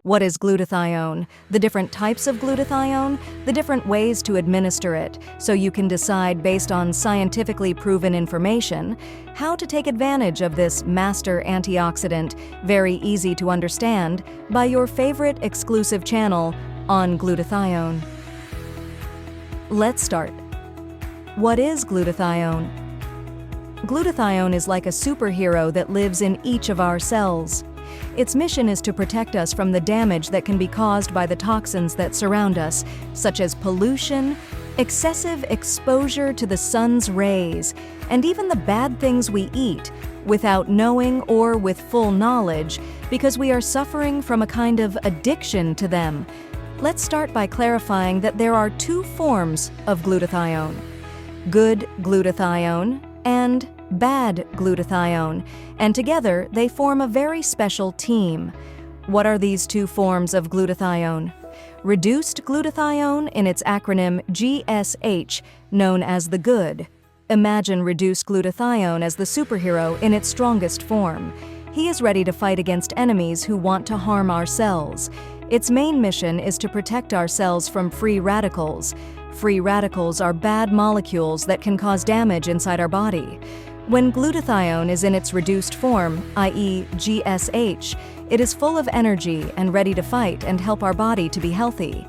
What is glutathione? The different types of glutathione, the different ways to administer it, so you can decide based on scientifically proven information how to take advantage of this master antioxidant, very easy to understand, by your favorite exclusive channel on glutathione. Let's start. What is glutathione? Glutathione is like a superhero that lives in each of our cells. Its mission is to protect us from the damage that can be caused by the toxins that surround us, such as pollution, excessive exposure to the sun's rays, and even the bad things we eat, without knowing or with full knowledge, because we are suffering from a kind of addiction to them. Let's start by clarifying that there are two forms of glutathione: good glutathione and bad glutathione, and together they form a very special team. What are these two forms of glutathione? Reduced glutathione, in its acronym GSH, known as the good. Imagine reduced glutathione as the superhero in its strongest form. He is ready to fight against enemies who want to harm our cells. Its main mission is to protect our cells from free radicals. Free radicals are bad molecules that can cause damage inside our body. When glutathione is in its reduced form, i.e. GSH, it is full of energy and ready to fight and help our body to be healthy.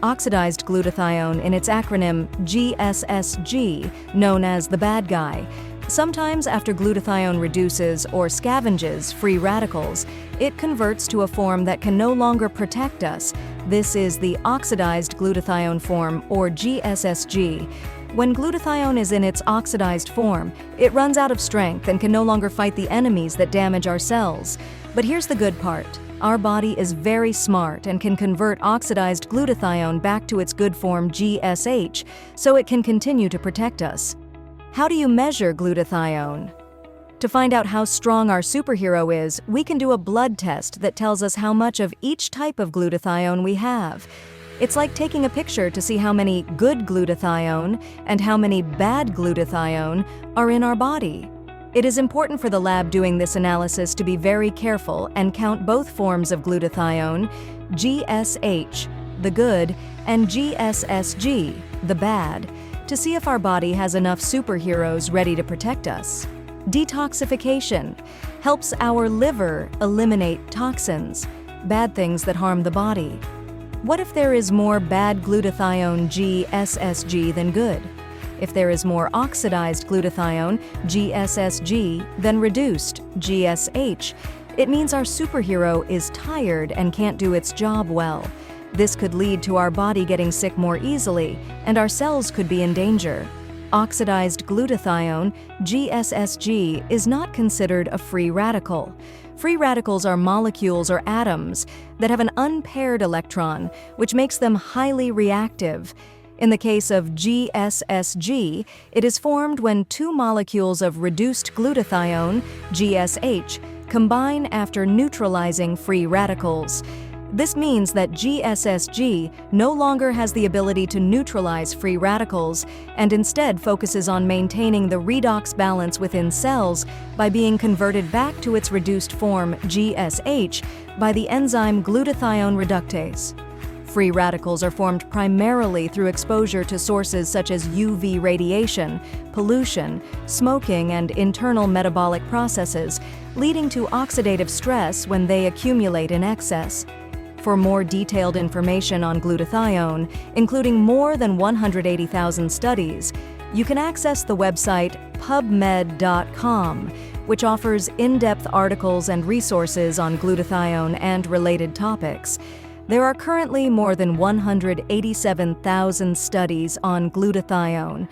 Oxidized glutathione, in its acronym GSSG, known as the bad guy. Sometimes after glutathione reduces or scavenges free radicals, it converts to a form that can no longer protect us. This is the oxidized glutathione form, or GSSG. When glutathione is in its oxidized form, it runs out of strength and can no longer fight the enemies that damage our cells. But here's the good part. Our body is very smart and can convert oxidized glutathione back to its good form GSH, so it can continue to protect us. How do you measure glutathione? To find out how strong our superhero is, we can do a blood test that tells us how much of each type of glutathione we have. It's like taking a picture to see how many good glutathione and how many bad glutathione are in our body. It is important for the lab doing this analysis to be very careful and count both forms of glutathione, GSH, the good, and GSSG, the bad, to see if our body has enough superheroes ready to protect us. Detoxification helps our liver eliminate toxins, bad things that harm the body. What if there is more bad glutathione GSSG than good? If there is more oxidized glutathione GSSG than reduced GSH, it means our superhero is tired and can't do its job well. This could lead to our body getting sick more easily, and our cells could be in danger. Oxidized glutathione GSSG is not considered a free radical. Free radicals are molecules or atoms that have an unpaired electron, which makes them highly reactive. In the case of GSSG, it is formed when two molecules of reduced glutathione, GSH, combine after neutralizing free radicals. This means that GSSG no longer has the ability to neutralize free radicals and instead focuses on maintaining the redox balance within cells by being converted back to its reduced form GSH by the enzyme glutathione reductase. Free radicals are formed primarily through exposure to sources such as UV radiation, pollution, smoking, and internal metabolic processes, leading to oxidative stress when they accumulate in excess. For more detailed information on glutathione, including more than 180,000 studies, you can access the website PubMed.com, which offers in-depth articles and resources on glutathione and related topics. There are currently more than 187,000 studies on glutathione,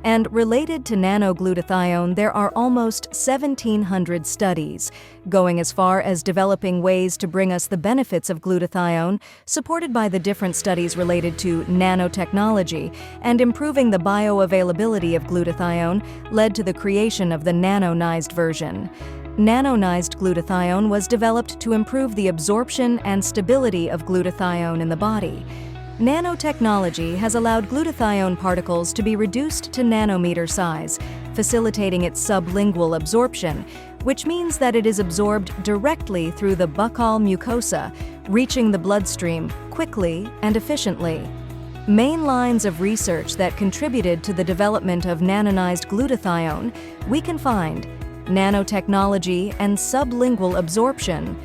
and related to nanoglutathione, there are almost 1,700 studies, going as far as developing ways to bring us the benefits of glutathione, supported by the different studies related to nanotechnology, and improving the bioavailability of glutathione led to the creation of the nanonized version. Nanonized glutathione was developed to improve the absorption and stability of glutathione in the body. Nanotechnology has allowed glutathione particles to be reduced to nanometer size, facilitating its sublingual absorption, which means that it is absorbed directly through the buccal mucosa, reaching the bloodstream quickly and efficiently. Main lines of research that contributed to the development of nanonized glutathione we can find: nanotechnology and sublingual absorption.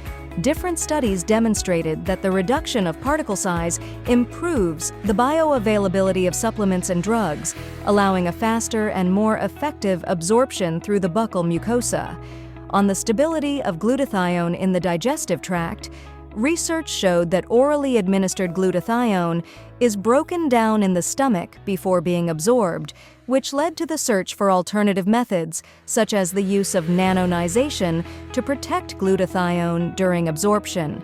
Different studies demonstrated that the reduction of particle size improves the bioavailability of supplements and drugs, allowing a faster and more effective absorption through the buccal mucosa. On the stability of glutathione in the digestive tract, research showed that orally administered glutathione is broken down in the stomach before being absorbed, which led to the search for alternative methods, such as the use of nanonization to protect glutathione during absorption.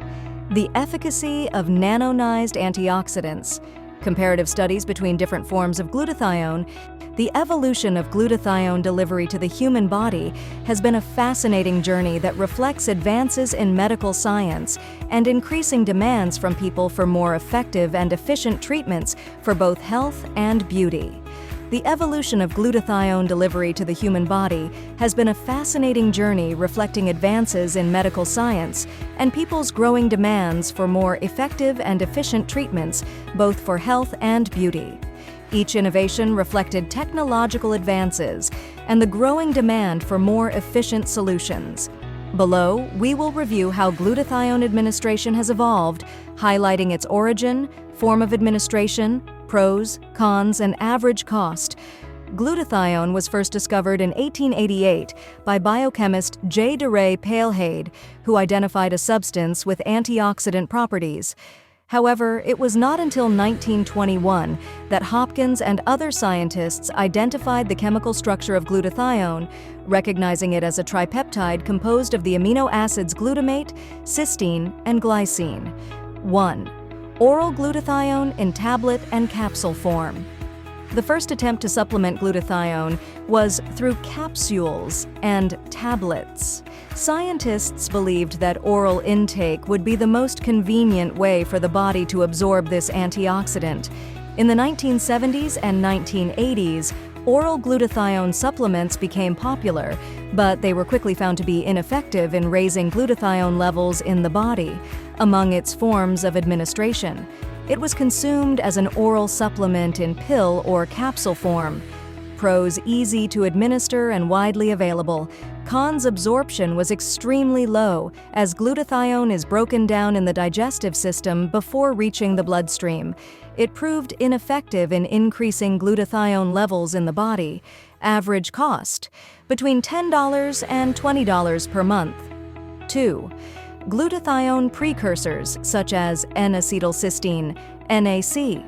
The efficacy of nanonized antioxidants. Comparative studies between different forms of glutathione. The evolution of glutathione delivery to the human body has been a fascinating journey that reflects advances in medical science and increasing demands from people for more effective and efficient treatments for both health and beauty. The evolution of glutathione delivery to the human body has been a fascinating journey reflecting advances in medical science and people's growing demands for more effective and efficient treatments, both for health and beauty. Each innovation reflected technological advances and the growing demand for more efficient solutions. Below, we will review how glutathione administration has evolved, highlighting its origin, form of administration, pros, cons, and average cost. Glutathione was first discovered in 1888 by biochemist J. de Ray Palehade, who identified a substance with antioxidant properties. However, it was not until 1921 that Hopkins and other scientists identified the chemical structure of glutathione, recognizing it as a tripeptide composed of the amino acids glutamate, cysteine, and glycine. 1. Oral glutathione in tablet and capsule form. The first attempt to supplement glutathione was through capsules and tablets. Scientists believed that oral intake would be the most convenient way for the body to absorb this antioxidant. In the 1970s and 1980s, oral glutathione supplements became popular, but they were quickly found to be ineffective in raising glutathione levels in the body. Among its forms of administration, it was consumed as an oral supplement in pill or capsule form. Pros: easy to administer and widely available. Cons: absorption was extremely low, as glutathione is broken down in the digestive system before reaching the bloodstream. It proved ineffective in increasing glutathione levels in the body. Average cost: between $10 and $20 per month. 2. Glutathione precursors such as N-acetylcysteine, NAC.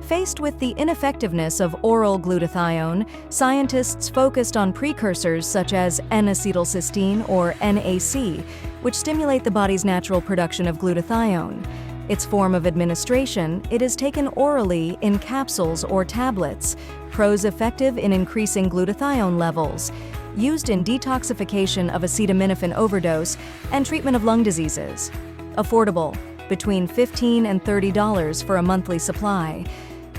Faced with the ineffectiveness of oral glutathione, scientists focused on precursors such as N-acetylcysteine or NAC, which stimulate the body's natural production of glutathione. Its form of administration, it is taken orally in capsules or tablets. Pros: effective in increasing glutathione levels. Used in detoxification of acetaminophen overdose and treatment of lung diseases. Affordable, between $15 and $30 for a monthly supply.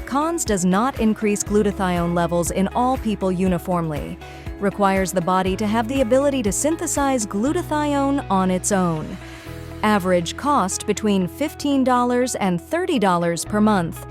Cons: does not increase glutathione levels in all people uniformly. Requires the body to have the ability to synthesize glutathione on its own. Average cost: between $15 and $30 per month.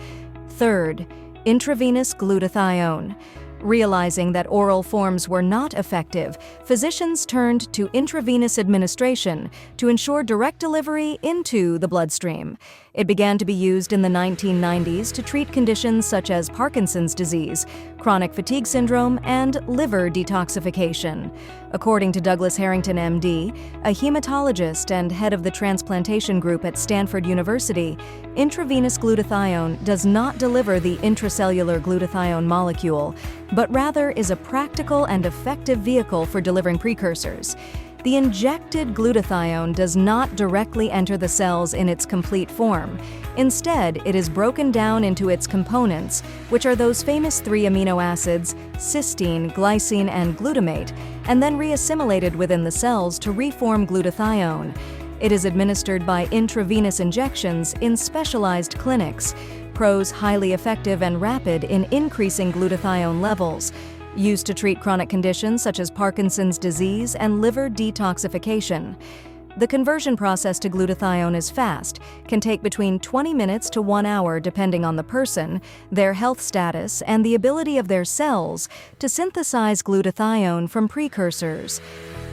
3rd, intravenous glutathione. Realizing that oral forms were not effective, physicians turned to intravenous administration to ensure direct delivery into the bloodstream. It began to be used in the 1990s to treat conditions such as Parkinson's disease, chronic fatigue syndrome, and liver detoxification. According to Douglas Harrington, MD, a hematologist and head of the transplantation group at Stanford University, intravenous glutathione does not deliver the intracellular glutathione molecule, but rather is a practical and effective vehicle for delivering precursors. The injected glutathione does not directly enter the cells in its complete form. Instead, it is broken down into its components, which are those famous 3 amino acids, cysteine, glycine, and glutamate, and then reassimilated within the cells to reform glutathione. It is administered by intravenous injections in specialized clinics. Pros: highly effective and rapid in increasing glutathione levels. Used to treat chronic conditions such as Parkinson's disease and liver detoxification. The conversion process to glutathione is fast, can take between 20 minutes to 1 hour depending on the person, their health status, and the ability of their cells to synthesize glutathione from precursors.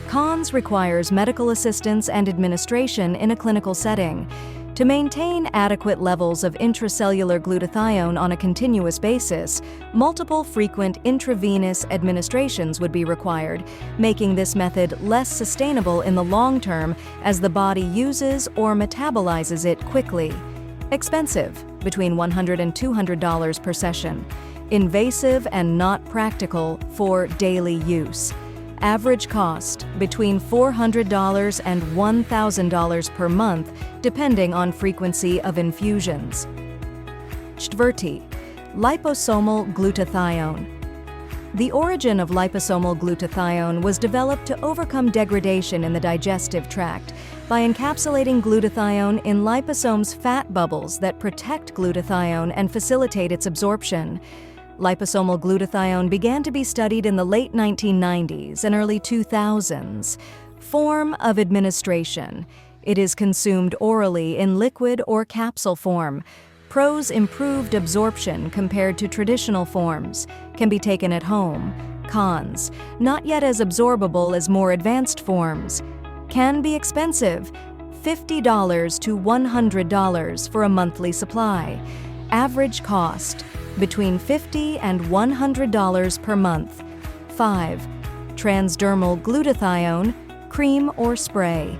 Cons requires medical assistance and administration in a clinical setting. To maintain adequate levels of intracellular glutathione on a continuous basis, multiple frequent intravenous administrations would be required, making this method less sustainable in the long term as the body uses or metabolizes it quickly. Expensive, between $100 and $200 per session. Invasive and not practical for daily use. Average cost, between $400 and $1,000 per month, depending on frequency of infusions. Liposomal glutathione. The origin of liposomal glutathione was developed to overcome degradation in the digestive tract by encapsulating glutathione in liposomes' fat bubbles that protect glutathione and facilitate its absorption. Liposomal glutathione began to be studied in the late 1990s and early 2000s. Form of administration. It is consumed orally in liquid or capsule form. Pros: improved absorption compared to traditional forms. Can be taken at home. Cons: not yet as absorbable as more advanced forms. Can be expensive, $50 to $100 for a monthly supply. Average cost, between $50 and $100 per month. 5. Transdermal glutathione, cream or spray.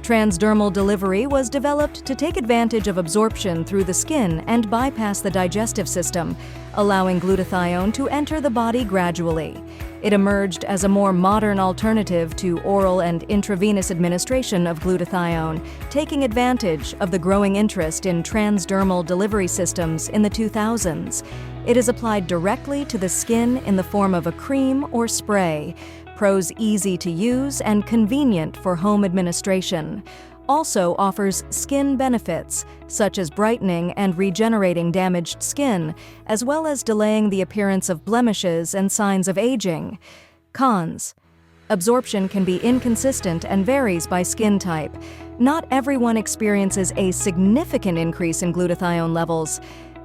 Transdermal delivery was developed to take advantage of absorption through the skin and bypass the digestive system, allowing glutathione to enter the body gradually. It emerged as a more modern alternative to oral and intravenous administration of glutathione, taking advantage of the growing interest in transdermal delivery systems in the 2000s. It is applied directly to the skin in the form of a cream or spray. Pros: easy to use and convenient for home administration. Also offers skin benefits, such as brightening and regenerating damaged skin, as well as delaying the appearance of blemishes and signs of aging. Cons: absorption can be inconsistent and varies by skin type. Not everyone experiences a significant increase in glutathione levels.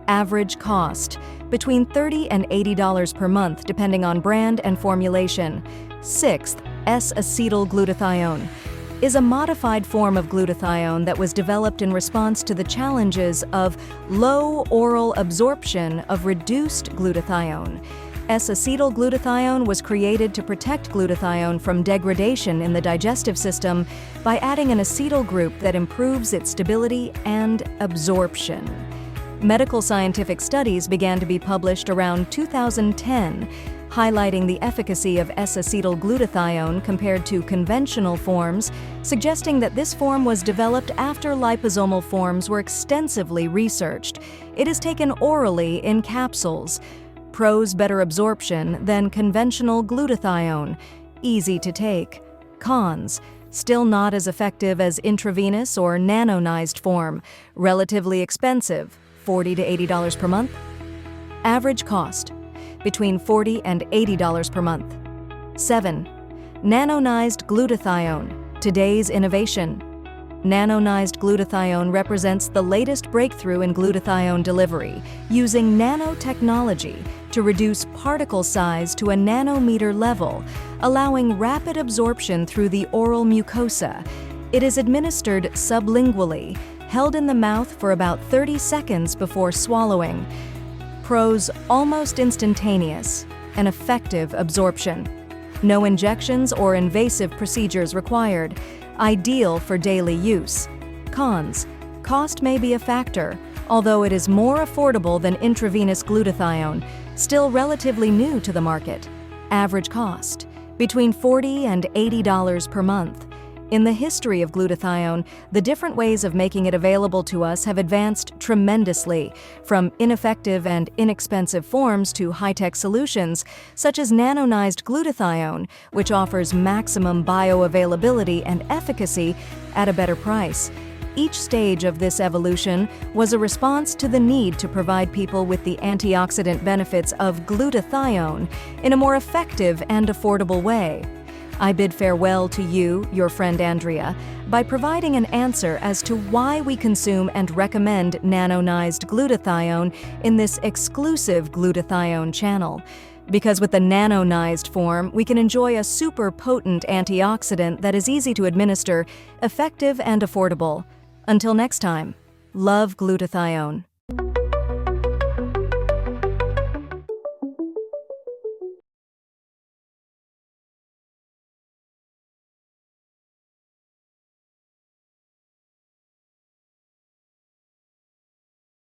Average cost, between $30 and $80 per month depending on brand and formulation. 6th, S-acetyl glutathione is a modified form of glutathione that was developed in response to the challenges of low oral absorption of reduced glutathione. S-acetyl glutathione was created to protect glutathione from degradation in the digestive system by adding an acetyl group that improves its stability and absorption. Medical scientific studies began to be published around 2010, highlighting the efficacy of S-acetyl glutathione compared to conventional forms, suggesting that this form was developed after liposomal forms were extensively researched. It is taken orally in capsules. Pros: better absorption than conventional glutathione. Easy to take. Cons: still not as effective as intravenous or nanonized form. Relatively expensive, $40 to $80 per month. Average cost, between $40 and $80 per month. 7. Nanonized glutathione, today's innovation. Nanonized glutathione represents the latest breakthrough in glutathione delivery, using nanotechnology to reduce particle size to a nanometer level, allowing rapid absorption through the oral mucosa. It is administered sublingually, held in the mouth for about 30 seconds before swallowing. Pros: almost instantaneous and effective absorption. No injections or invasive procedures required. Ideal for daily use. Cons: cost may be a factor, although it is more affordable than intravenous glutathione, still relatively new to the market. Average cost, between $40 and $80 per month. In the history of glutathione, the different ways of making it available to us have advanced tremendously, from ineffective and inexpensive forms to high-tech solutions, such as nanonized glutathione, which offers maximum bioavailability and efficacy at a better price. Each stage of this evolution was a response to the need to provide people with the antioxidant benefits of glutathione in a more effective and affordable way. I bid farewell to you, your friend Andrea, by providing an answer as to why we consume and recommend nanonized glutathione in this exclusive glutathione channel. Because with the nanonized form, we can enjoy a super potent antioxidant that is easy to administer, effective and affordable. Until next time, love glutathione.